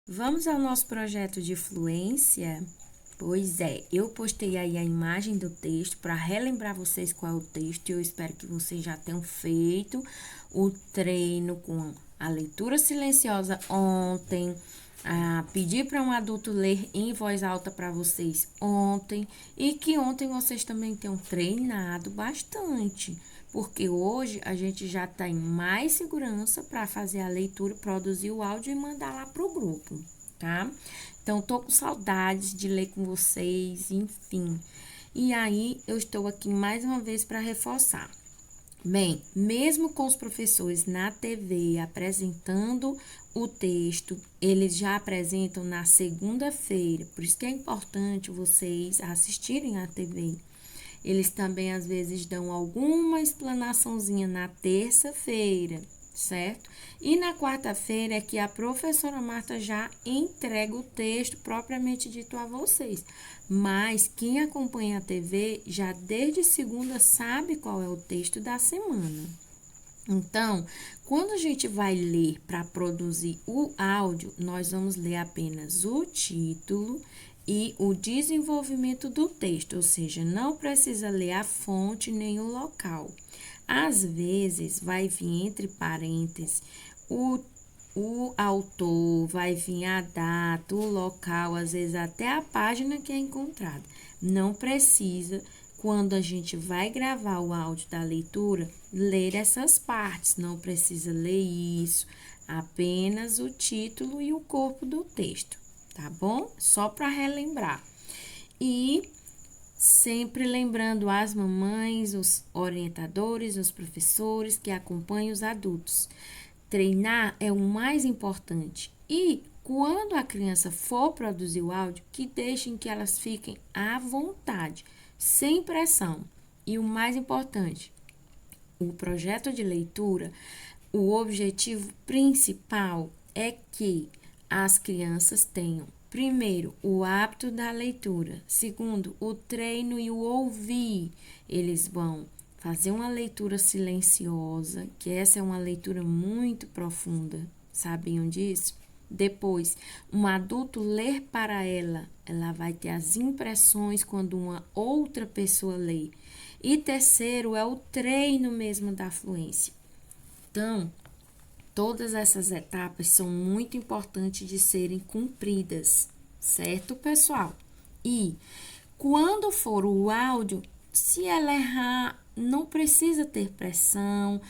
Vamos ao nosso projeto de fluência? Pois é, eu postei aí a imagem do texto para relembrar vocês qual é o texto e eu espero que vocês já tenham feito o treino com a leitura silenciosa ontem, pedir para um adulto ler em voz alta para vocês ontem e que ontem vocês também tenham treinado bastante, porque hoje a gente já está em mais segurança para fazer a leitura, produzir o áudio e mandar lá para o grupo, tá? Então, tô com saudades de ler com vocês, enfim. E aí, eu estou aqui mais uma vez para reforçar. Bem, mesmo com os professores na TV apresentando o texto, eles já apresentam na segunda-feira, por isso que é importante vocês assistirem à TV. Eles também às vezes dão alguma explanaçãozinha na terça-feira, certo? E na quarta-feira é que a professora Marta já entrega o texto propriamente dito a vocês. Mas quem acompanha a TV já desde segunda sabe qual é o texto da semana. Então, quando a gente vai ler para produzir o áudio, nós vamos ler apenas o título e o desenvolvimento do texto, ou seja, não precisa ler a fonte nem o local. Às vezes, vai vir entre parênteses o autor, vai vir a data, o local, às vezes até a página que é encontrada. Não precisa, quando a gente vai gravar o áudio da leitura, ler essas partes. Não precisa ler isso, apenas o título e o corpo do texto, tá bom? Só para relembrar. E sempre lembrando as mamães, os orientadores, os professores que acompanham os adultos. Treinar é o mais importante. E quando a criança for produzir o áudio, que deixem que elas fiquem à vontade, sem pressão. E o mais importante, o projeto de leitura, o objetivo principal é que as crianças tenham, primeiro, o hábito da leitura, segundo, o treino e o ouvir. Eles vão fazer uma leitura silenciosa, que essa é uma leitura muito profunda, sabiam disso? Depois, um adulto ler para ela vai ter as impressões quando uma outra pessoa lê. E terceiro, é o treino mesmo da fluência. Então, todas essas etapas são muito importantes de serem cumpridas, certo, pessoal? E quando for o áudio, se ela errar, não precisa ter pressão,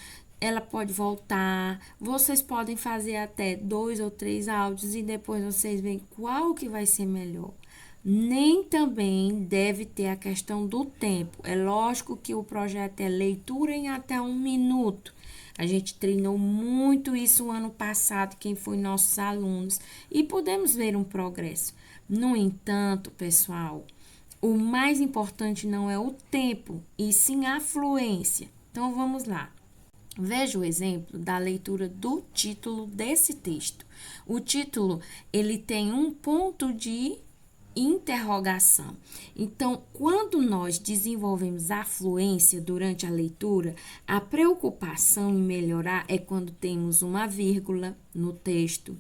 ela pode voltar. Vocês podem fazer até 2 ou 3 áudios e depois vocês veem qual que vai ser melhor. Nem também deve ter a questão do tempo. É lógico que o projeto é leitura em até 1 minuto. A gente treinou muito isso o ano passado, quem foi nossos alunos, e podemos ver um progresso. No entanto, pessoal, o mais importante não é o tempo, e sim a fluência. Então, vamos lá. Veja o exemplo da leitura do título desse texto. O título, ele tem um ponto de interrogação. Então, quando nós desenvolvemos a fluência durante a leitura, a preocupação em melhorar é quando temos uma vírgula no texto,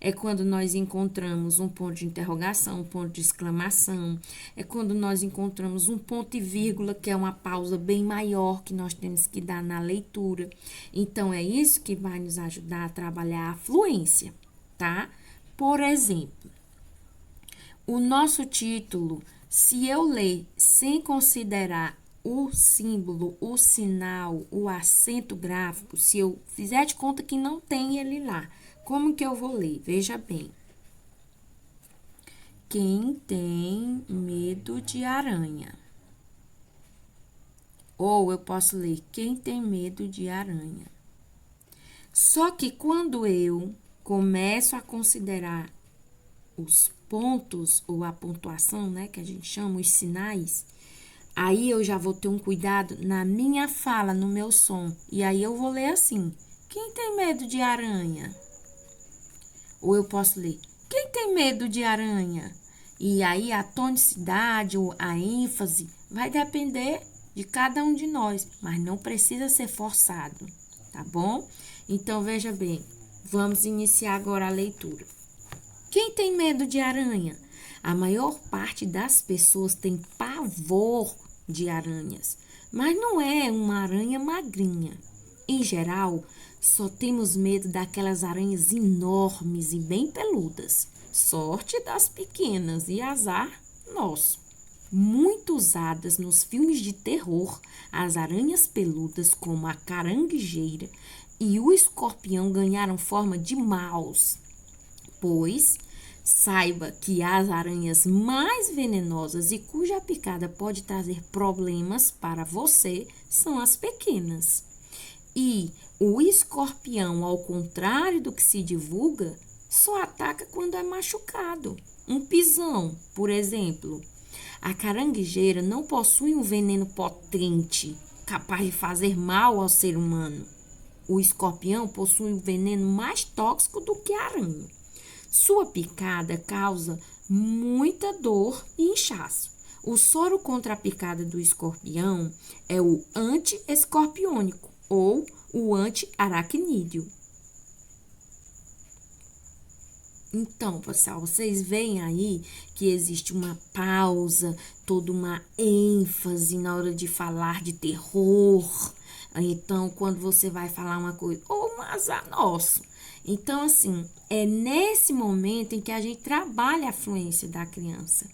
é quando nós encontramos um ponto de interrogação, um ponto de exclamação, é quando nós encontramos um ponto e vírgula, que é uma pausa bem maior que nós temos que dar na leitura. Então, é isso que vai nos ajudar a trabalhar a fluência, tá? Por exemplo, o nosso título, se eu ler sem considerar o símbolo, o sinal, o acento gráfico, se eu fizer de conta que não tem ele lá, como que eu vou ler? Veja bem. Quem tem medo de aranha? Ou eu posso ler quem tem medo de aranha. Só que quando eu começo a considerar os pontos ou a pontuação, né, que a gente chama, os sinais, aí eu já vou ter um cuidado na minha fala, no meu som. E aí eu vou ler assim: quem tem medo de aranha? Ou eu posso ler: quem tem medo de aranha? E aí a tonicidade ou a ênfase vai depender de cada um de nós, mas não precisa ser forçado, tá bom? Então veja bem, vamos iniciar agora a leitura. Quem tem medo de aranha? A maior parte das pessoas tem pavor de aranhas, mas não é uma aranha magrinha. Em geral, só temos medo daquelas aranhas enormes e bem peludas. Sorte das pequenas e azar nosso. Muito usadas nos filmes de terror, as aranhas peludas, como a caranguejeira e o escorpião, ganharam forma de maus. Pois saiba que as aranhas mais venenosas e cuja picada pode trazer problemas para você são as pequenas. E o escorpião, ao contrário do que se divulga, só ataca quando é machucado. Um pisão, por exemplo. A caranguejeira não possui um veneno potente, capaz de fazer mal ao ser humano. O escorpião possui um veneno mais tóxico do que a aranha. Sua picada causa muita dor e inchaço. O soro contra a picada do escorpião é o anti-escorpiônico ou o anti-aracnídeo. Então, pessoal, vocês veem aí que existe uma pausa, toda uma ênfase na hora de falar de terror. Então, quando você vai falar uma coisa, ou um azar nosso. Então, assim, é nesse momento em que a gente trabalha a fluência da criança.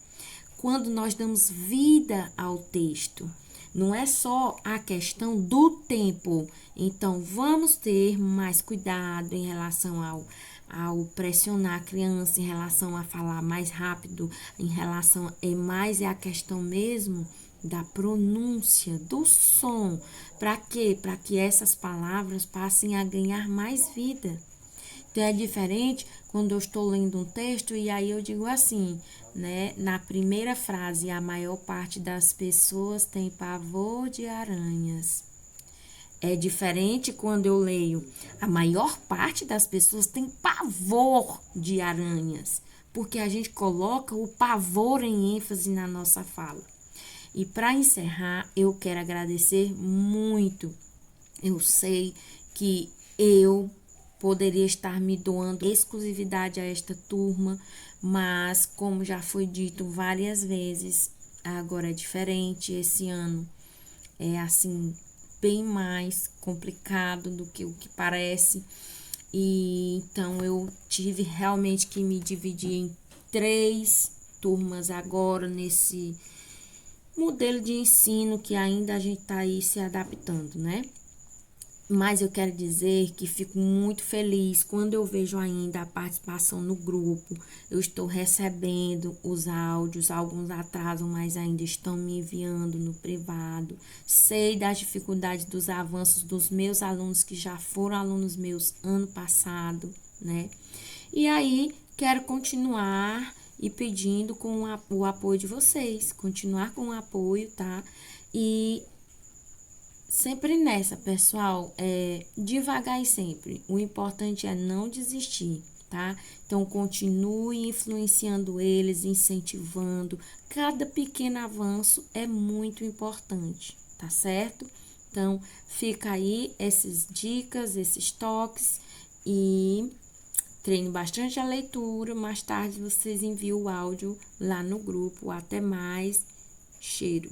Quando nós damos vida ao texto. Não é só a questão do tempo. Então, vamos ter mais cuidado em relação ao pressionar a criança, em relação a falar mais rápido, em relação mais a questão mesmo da pronúncia, do som. Para quê? Para que essas palavras passem a ganhar mais vida. Então, é diferente quando eu estou lendo um texto e aí eu digo assim, né? Na primeira frase, a maior parte das pessoas tem pavor de aranhas. É diferente quando eu leio, a maior parte das pessoas tem pavor de aranhas, porque a gente coloca o pavor em ênfase na nossa fala. E para encerrar, eu quero agradecer muito. Eu sei que eu poderia estar me doando exclusividade a esta turma, mas como já foi dito várias vezes, agora é diferente. Esse ano é assim bem mais complicado do que o que parece. E então eu tive realmente que me dividir em 3 turmas agora nesse modelo de ensino que ainda a gente está aí se adaptando, né? Mas eu quero dizer que fico muito feliz quando eu vejo ainda a participação no grupo. Eu estou recebendo os áudios, alguns atrasam, mas ainda estão me enviando no privado. Sei das dificuldades dos avanços dos meus alunos que já foram alunos meus ano passado, né? E aí, quero continuar e pedindo com o apoio de vocês, continuar com o apoio, tá? E sempre nessa, pessoal, devagar e sempre. O importante é não desistir, tá? Então, continue influenciando eles, incentivando. Cada pequeno avanço é muito importante, tá certo? Então, fica aí essas dicas, esses toques e treine bastante a leitura. Mais tarde, vocês enviam o áudio lá no grupo. Até mais. Cheiro.